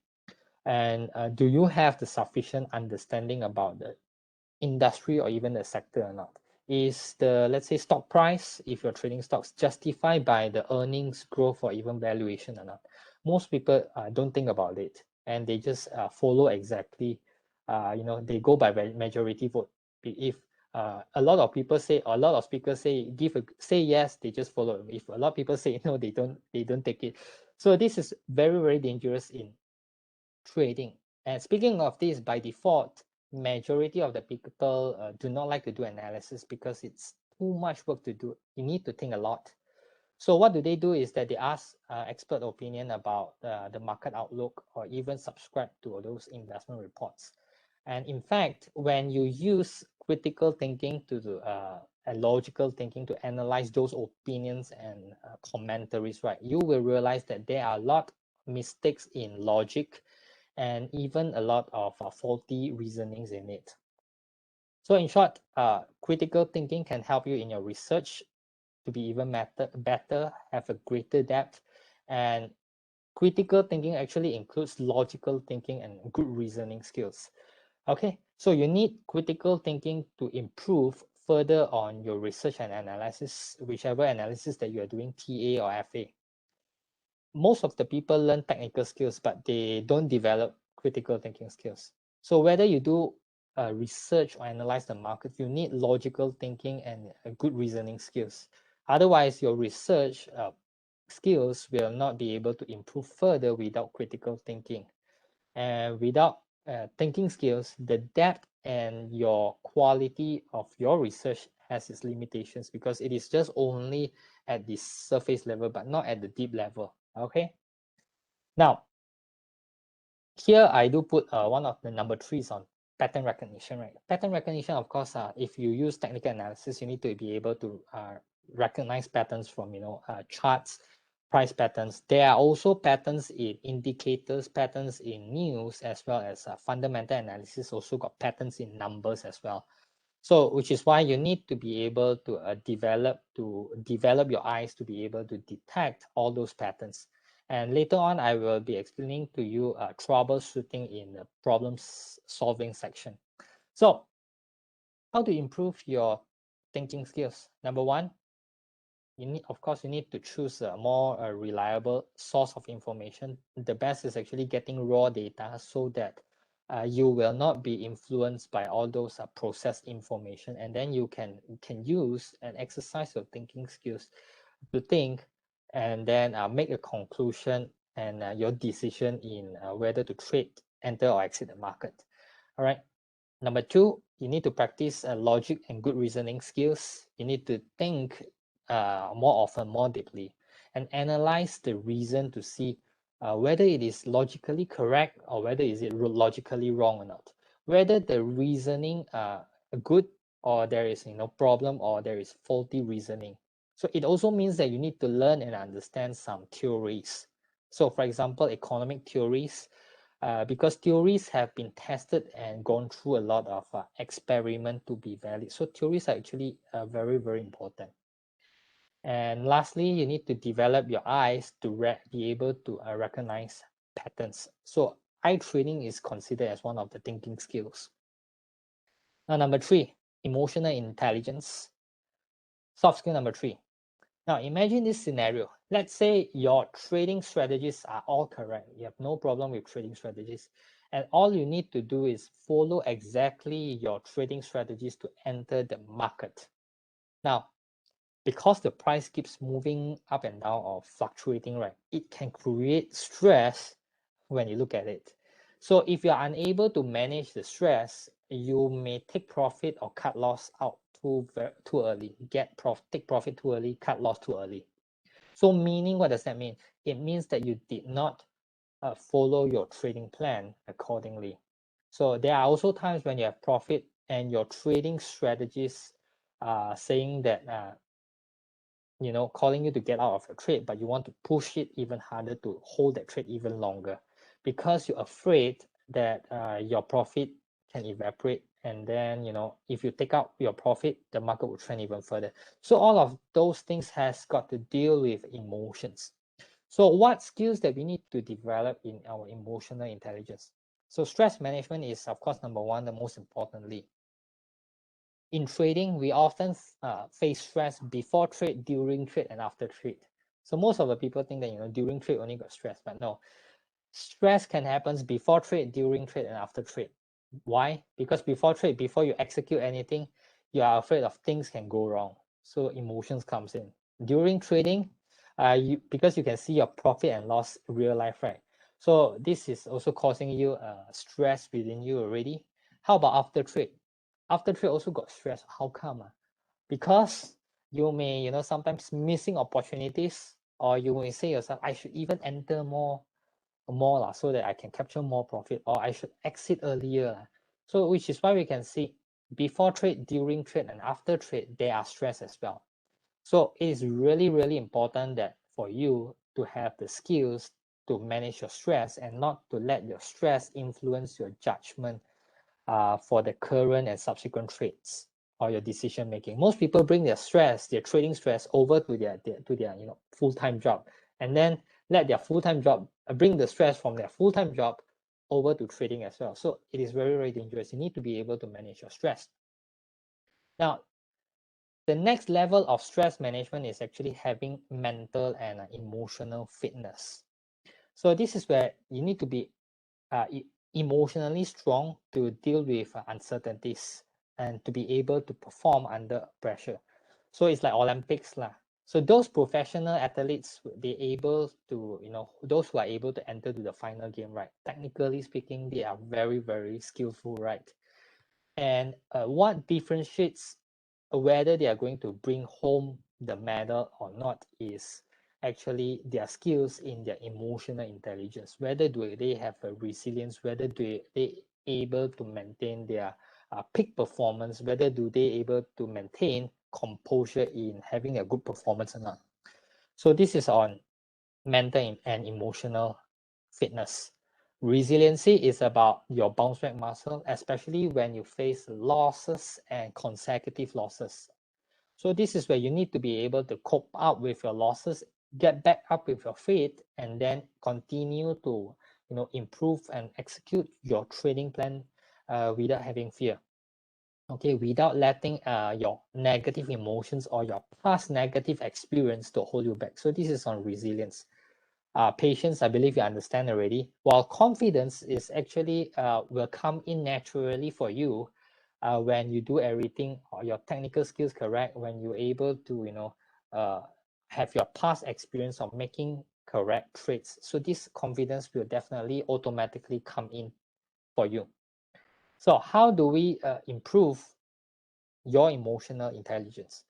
And do you have the sufficient understanding about the industry or even the sector or not? Is the, let's say, stock price, if you're trading stocks, justified by the earnings growth or even valuation or not? Most people don't think about it, and they just follow exactly, they go by majority vote. If a lot of people say, or a lot of speakers say, say yes, they just follow. If a lot of people say no, they don't take it. So this is very, very dangerous in trading. And speaking of this, by default, majority of the people do not like to do analysis because it's too much work to do. You need to think a lot. So what they do is that they ask expert opinion about the market outlook, or even subscribe to those investment reports. And in fact, when you use critical thinking and logical thinking to analyze those opinions and commentaries, right, you will realize that there are a lot of mistakes in logic and even a lot of faulty reasonings in it. So in short, critical thinking can help you in your research to be even better, have a greater depth. And critical thinking actually includes logical thinking and good reasoning skills. Okay, so you need critical thinking to improve further on your research and analysis, whichever analysis that you are doing, TA or FA. Most of the people learn technical skills, but they don't develop critical thinking skills. So whether you do research or analyze the market, you need logical thinking and good reasoning skills. Otherwise, your research skills will not be able to improve further without critical thinking. And without thinking skills, the depth and your quality of your research has its limitations, because it is just only at the surface level, but not at the deep level. Okay. Now, here I do put one of the number 3s on pattern recognition, right? Pattern recognition, of course, if you use technical analysis, you need to be able to recognize patterns from, charts, price patterns. There are also patterns in indicators, patterns in news, as well as fundamental analysis also got patterns in numbers as well. So, which is why you need to be able to develop your eyes to be able to detect all those patterns. And later on, I will be explaining to you troubleshooting in the problem solving section. So, how to improve your thinking skills? Number 1, you need to choose a more reliable source of information. The best is actually getting raw data, so that you will not be influenced by all those processed information, and then you can use and exercise your thinking skills to think, and then make a conclusion and your decision in whether to trade, enter, or exit the market. All right. Number 2, you need to practice logic and good reasoning skills. You need to think more often, more deeply, and analyze the reason to see whether it is logically correct or whether is it logically wrong or not. Whether the reasoning good, or there is problem, or there is faulty reasoning. So it also means that you need to learn and understand some theories. So for example, economic theories, because theories have been tested and gone through a lot of experiment to be valid. So theories are actually very, very important. And lastly, you need to develop your eyes to be able to recognize patterns. So eye training is considered as one of the thinking skills. Now, number 3, emotional intelligence. Soft skill number 3. Now, imagine this scenario. Let's say your trading strategies are all correct. You have no problem with trading strategies. And all you need to do is follow exactly your trading strategies to enter the market. Now, because the price keeps moving up and down or fluctuating, right, it can create stress when you look at it. So if you're unable to manage the stress, you may take profit or cut loss out too early. Take profit too early, cut loss too early. So meaning, what does that mean? It means that you did not follow your trading plan accordingly. So there are also times when you have profit and your trading strategies saying that calling you to get out of a trade, but you want to push it even harder to hold that trade even longer because you're afraid that your profit can evaporate, and then if you take out your profit, the market will trend even further. So all of those things has got to deal with emotions. So what skills that we need to develop in our emotional intelligence? So stress management is, of course, number one, the most importantly. In trading, we often face stress before trade, during trade, and after trade. So most of the people think that during trade only got stress, but no, stress can happen before trade, during trade, and after trade. Why? Because before trade, before you execute anything, you are afraid of things can go wrong. So emotions comes in. During trading, because you can see your profit and loss real life, right? So this is also causing you stress within you already. How about after trade? After trade also got stress. How come? Because you may sometimes missing opportunities, or you may say yourself, I should even enter more so that I can capture more profit, or I should exit earlier. So which is why we can see before trade, during trade, and after trade, there are stress as well. So it is really, really important that for you to have the skills to manage your stress and not to let your stress influence your judgment for the current and subsequent trades or your decision making. Most people bring their stress, their trading stress, over to their full-time job, and then let their full-time job bring the stress from their full-time job over to trading as well. So it is very, very dangerous. You need to be able to manage your stress. Now, the next level of stress management is actually having mental and emotional fitness. So this is where you need to be emotionally strong to deal with uncertainties and to be able to perform under pressure. So it's like Olympics lah. So those professional athletes, they able to, those who are able to enter to the final game, right? Technically speaking, they are very, very skillful, right? And what differentiates whether they are going to bring home the medal or not is actually their skills in their emotional intelligence. Whether do they have a resilience, whether they able to maintain their peak performance, whether do they able to maintain composure in having a good performance or not. So this is on mental and emotional fitness. Resiliency is about your bounce back muscle, especially when you face losses and consecutive losses. So this is where you need to be able to cope up with your losses, get back up with your feet, and then continue to improve and execute your trading plan without having fear. Okay, without letting your negative emotions or your past negative experience to hold you back. So this is on resilience. Patience, I believe you understand already. While confidence is actually will come in naturally for you when you do everything or your technical skills correct, when you're able to have your past experience of making correct trades. So this confidence will definitely automatically come in for you. So how do we improve your emotional intelligence?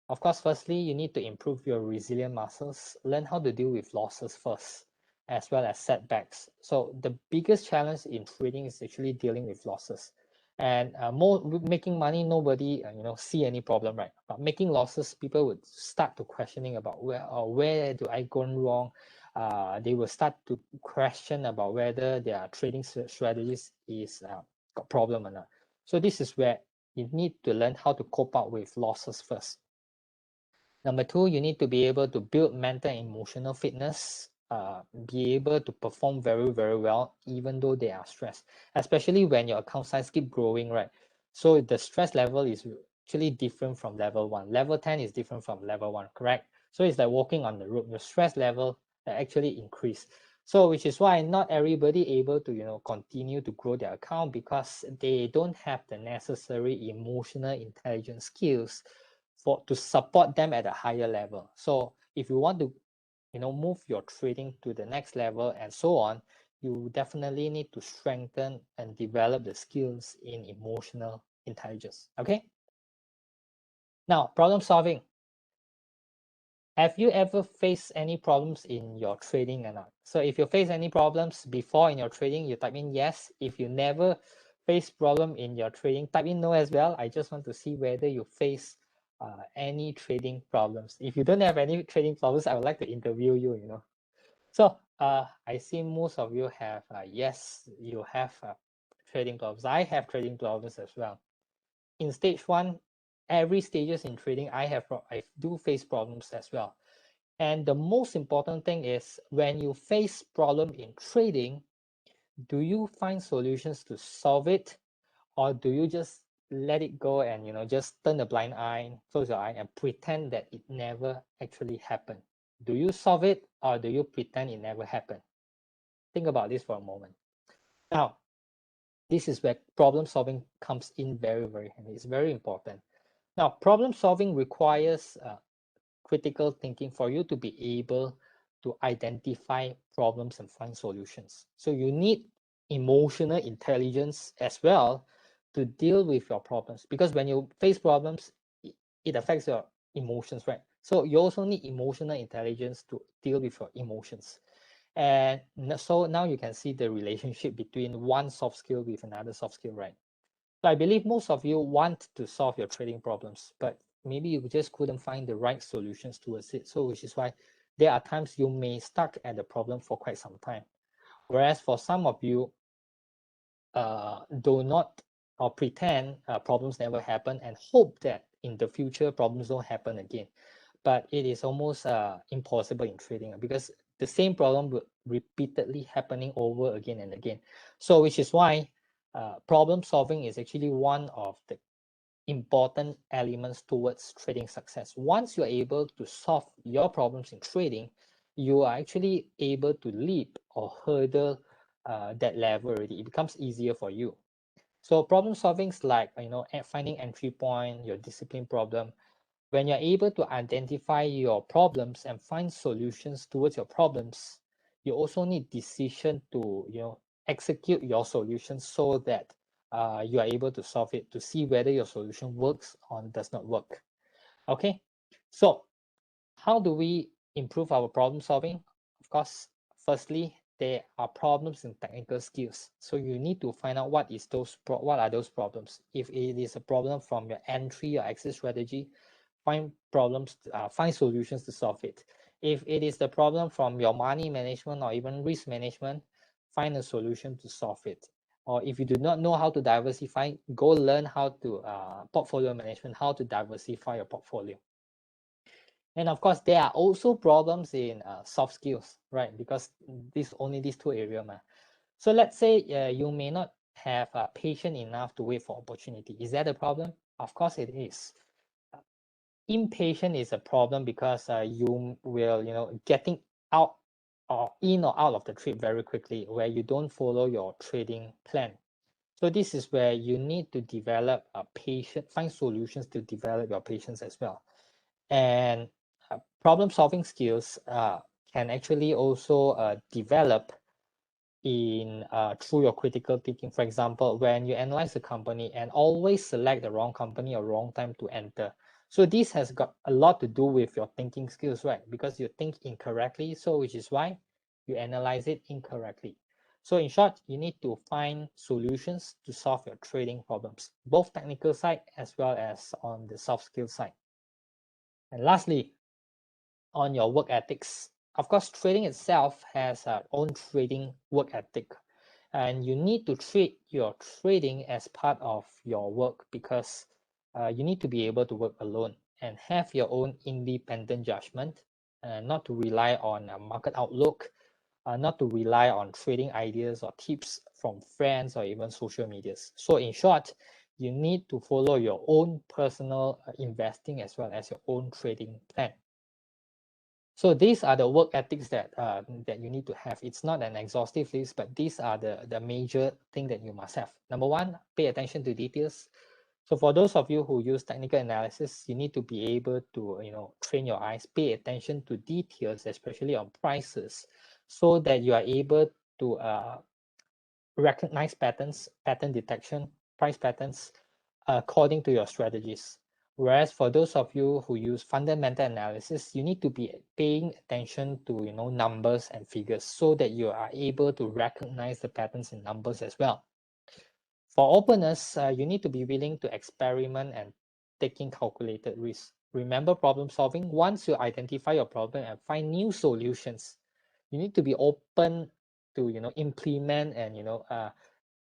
Of course, firstly, you need to improve your resilient muscles, learn how to deal with losses first, as well as setbacks. So the biggest challenge in trading is actually dealing with losses. And making money, nobody see any problem, right? But making losses, people would start to questioning about where do I gone wrong. They will start to question about whether their trading strategies is got problem or not. So this is where you need to learn how to cope up with losses first. Number two, you need to be able to build mental and emotional fitness, be able to perform very, very well, even though they are stressed, especially when your account size keep growing, right? So the stress level is actually different from level 1. Level 10 is different from level 1, correct? So it's like walking on the rope. Your stress level actually increase. So which is why not everybody able to continue to grow their account because they don't have the necessary emotional intelligence skills to support them at a higher level. So if you want to move your trading to the next level and so on, you definitely need to strengthen and develop the skills in emotional intelligence. Okay, now problem solving. Have you ever faced any problems in your trading or not? So if you face any problems before in your trading, you type in yes. If you never face problem in your trading, type in no as well. I just want to see whether you face any trading problems. If you don't have any trading problems, I would like to interview you, So I see most of you have, yes, you have trading problems. I have trading problems as well. In stage one, every stages in trading, I do face problems as well. And the most important thing is when you face problem in trading, do you find solutions to solve it, or do you just let it go and just turn a blind eye, close your eye, and pretend that it never actually happened? Do you solve it, or do you pretend it never happened? Think about this for a moment. Now, this is where problem solving comes in very, very handy. It's very important. Now, problem solving requires critical thinking for you to be able to identify problems and find solutions. So you need emotional intelligence as well to deal with your problems, because when you face problems, it affects your emotions, right? So you also need emotional intelligence to deal with your emotions. And so now you can see the relationship between one soft skill with another soft skill, right? So I believe most of you want to solve your trading problems, but maybe you just couldn't find the right solutions towards it. So which is why there are times you may stuck at the problem for quite some time. Whereas for some of you, do not or pretend problems never happen and hope that in the future problems don't happen again. But it is almost impossible in trading because the same problem will repeatedly happening over again and again. So which is why problem solving is actually one of the important elements towards trading success. Once you're able to solve your problems in trading, you are actually able to leap or hurdle that level already. It becomes easier for you. So problem solving is like, finding entry point, your discipline problem. When you're able to identify your problems and find solutions towards your problems, you also need decision to, execute your solutions so that you are able to solve it, to see whether your solution works or does not work. Okay, so how do we improve our problem solving? Of course, firstly, there are problems in technical skills. So you need to find out what are those problems. If it is a problem from your entry or exit strategy, find solutions to solve it. If it is the problem from your money management or even risk management, find a solution to solve it. Or if you do not know how to diversify, go learn how to portfolio management, how to diversify your portfolio. And of course, there are also problems in soft skills, right? Because only these two areas. So let's say you may not have patience enough to wait for opportunity. Is that a problem? Of course it is. Impatient is a problem because you will, getting out or in or out of the trade very quickly, where you don't follow your trading plan. So this is where you need to develop a patience, find solutions to develop your patience as well. And problem solving skills can actually also develop in through your critical thinking. For example, when you analyze a company and always select the wrong company or wrong time to enter. So this has got a lot to do with your thinking skills, right? Because you think incorrectly, so which is why you analyze it incorrectly. So in short, you need to find solutions to solve your trading problems, both technical side as well as on the soft skill side. And lastly, on your work ethics. Of course, trading itself has its own trading work ethic, and you need to treat your trading as part of your work because you need to be able to work alone and have your own independent judgment, not to rely on a market outlook, not to rely on trading ideas or tips from friends or even social medias. So in short, you need to follow your own personal investing as well as your own trading plan. So these are the work ethics that you need to have. It's not an exhaustive list, but these are the major thing that you must have. Number one, pay attention to details. So for those of you who use technical analysis, you need to be able to train your eyes, pay attention to details, especially on prices, so that you are able to recognize patterns, pattern detection, price patterns according to your strategies. Whereas for those of you who use fundamental analysis, you need to be paying attention to numbers and figures so that you are able to recognize the patterns in numbers as well. For openness, you need to be willing to experiment and taking calculated risks. Remember problem solving. Once you identify your problem and find new solutions, you need to be open to implement and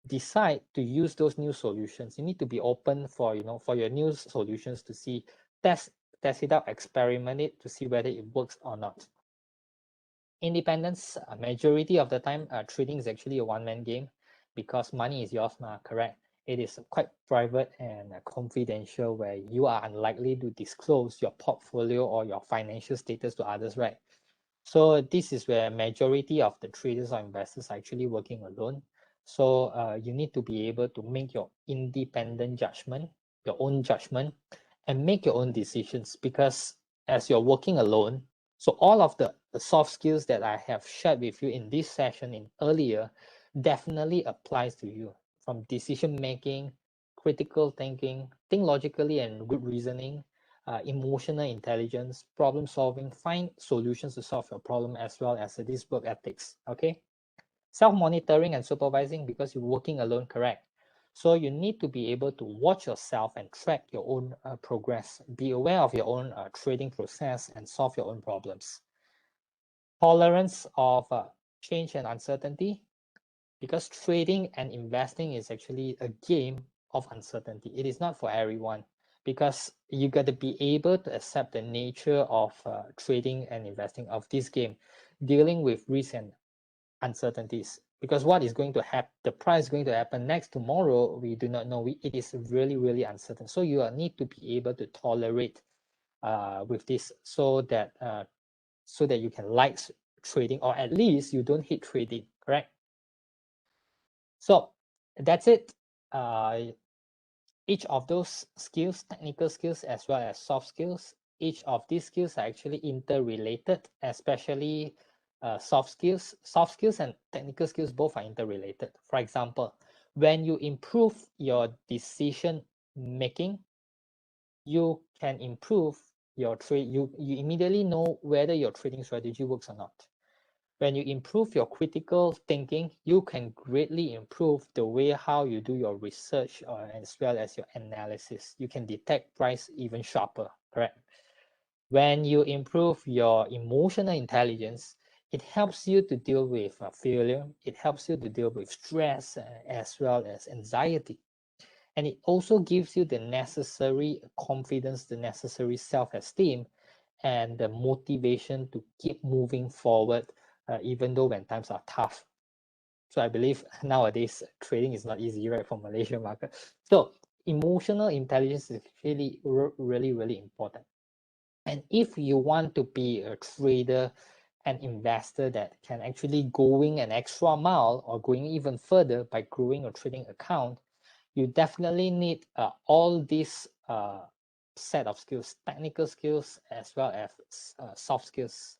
decide to use those new solutions. You need to be open for for your new solutions to see, test it out, experiment it to see whether it works or not. Independence, majority of the time, trading is actually a one-man game because money is yours now, correct? It is quite private and confidential, where you are unlikely to disclose your portfolio or your financial status to others, right? So this is where majority of the traders or investors are actually working alone. So you need to be able to make your independent judgment, your own judgment, and make your own decisions, because as you're working alone, so all of the soft skills that I have shared with you in this session in earlier definitely applies to you, from decision making, critical thinking, think logically and good reasoning, emotional intelligence, problem solving, find solutions to solve your problem, as well as this work ethics. Okay, self-monitoring and supervising, because you're working alone, correct? So you need to be able to watch yourself and track your own progress, be aware of your own trading process, and solve your own problems. Tolerance of change and uncertainty, because trading and investing is actually a game of uncertainty. It is not for everyone, because you got to be able to accept the nature of trading and investing of this game, dealing with risk and uncertainties. Because what is going to happen, the price is going to happen next tomorrow, we do not know. It is really, really uncertain. So you need to be able to tolerate with this, so that you can like trading, or at least you don't hate trading, correct? So that's it. Each of those skills, technical skills as well as soft skills, each of these skills are actually interrelated, especially soft skills. Soft skills and technical skills both are interrelated. For example, when you improve your decision making, you can improve your trade. You immediately know whether your trading strategy works or not. When you improve your critical thinking, you can greatly improve the way how you do your research, as well as your analysis. You can detect price even sharper, correct? When you improve your emotional intelligence, it helps you to deal with failure. It helps you to deal with stress, as well as anxiety. And it also gives you the necessary confidence, the necessary self-esteem, and the motivation to keep moving forward, even though when times are tough. So I believe nowadays trading is not easy, right, for Malaysian market. So emotional intelligence is really, really, really important. And if you want to be a trader and investor that can actually going an extra mile or going even further by growing your trading account, you definitely need all these set of skills, technical skills as well as soft skills.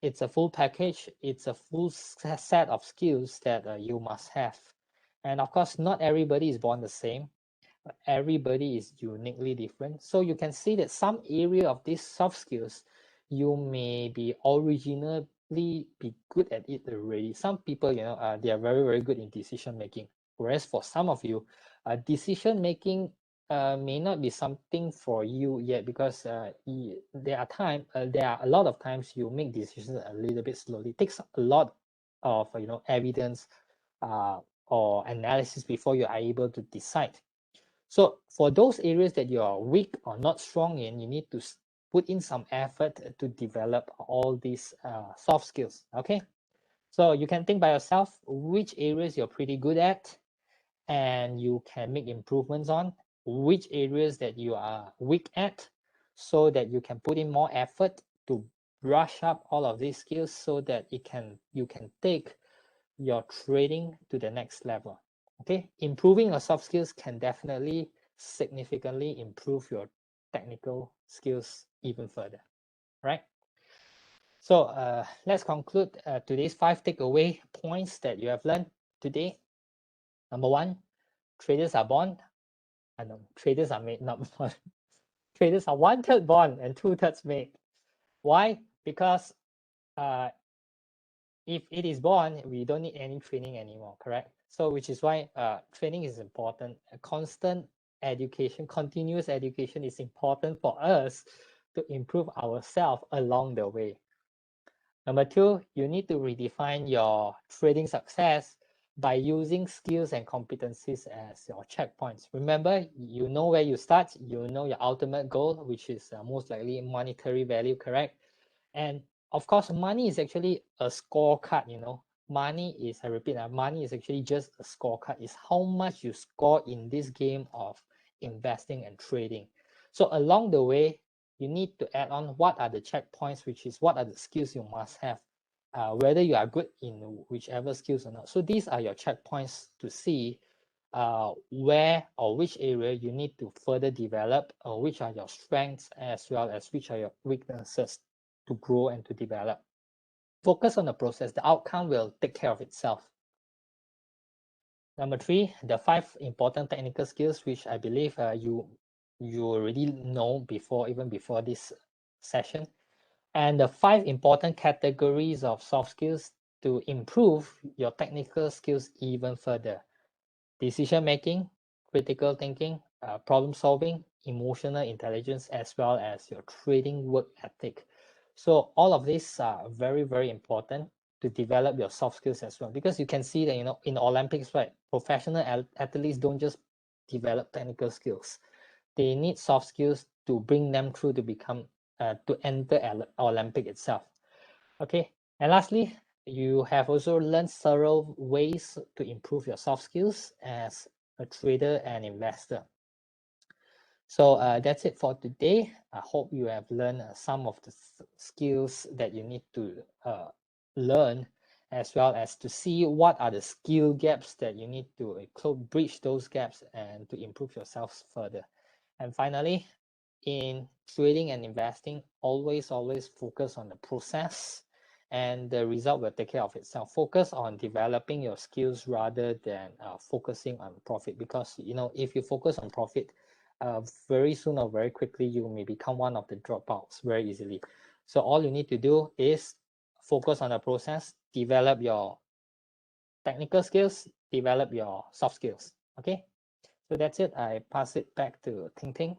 It's a full package. It's a full set of skills that you must have. And of course, not everybody is born the same. Everybody is uniquely different. So you can see that some area of these soft skills, you may be originally be good at it already. Some people, they are very, very good in decision making. Whereas for some of you, decision making may not be something for you yet, because there are a lot of times you make decisions a little bit slowly. It takes a lot of evidence or analysis before you are able to decide. So for those areas that you are weak or not strong in, you need to put in some effort to develop all these soft skills. Okay, so you can think by yourself which areas you're pretty good at and you can make improvements on, which areas that you are weak at, so that you can put in more effort to brush up all of these skills, so that you can take your trading to the next level. Okay, improving your soft skills can definitely significantly improve your technical skills even further, right? So let's conclude today's 5 takeaway points that you have learned today. Number 1, traders are born. Traders are made, not born. traders are 1/3 born and 2/3 made. Why? Because if it is born, we don't need any training anymore, correct? So which is why training is important. A constant education, continuous education is important for us to improve ourselves along the way. Number two, you need to redefine your trading success by using skills and competencies as your checkpoints. Remember, you know where you start, you know your ultimate goal, which is most likely monetary value, correct? And of course, money is actually a scorecard, you know. Money is, I repeat, money is actually just a scorecard. It's how much you score in this game of investing and trading. So along the way, you need to add on what are the checkpoints, which is what are the skills you must have, whether you are good in whichever skills or not. So these are your checkpoints to see where or which area you need to further develop, or which are your strengths as well as which are your weaknesses to grow and to develop. Focus on the process. The outcome will take care of itself. Number three, the 5 important technical skills, which I believe you already know before, even before this session. And the 5 important categories of soft skills to improve your technical skills even further. Decision making, critical thinking, problem solving, emotional intelligence, as well as your trading work ethic. So all of these are very, very important to develop your soft skills as well, because you can see that, you know, in Olympics, right, professional athletes don't just develop technical skills. They need soft skills to bring them through to become to enter Olympic itself. Okay, and lastly, you have also learned several ways to improve your soft skills as a trader and investor. So that's it for today. I hope you have learned some of the skills that you need to learn, as well as to see what are the skill gaps that you need to bridge those gaps and to improve yourselves further. And finally, in trading and investing, always focus on the process, and the result will take care of itself. Focus on developing your skills rather than focusing on profit, because, you know, if you focus on profit, very soon or very quickly you may become one of the dropouts very easily. So all you need to do is focus on the process, develop your technical skills, develop your soft skills. Okay, so that's it. I pass it back to Ting Ting.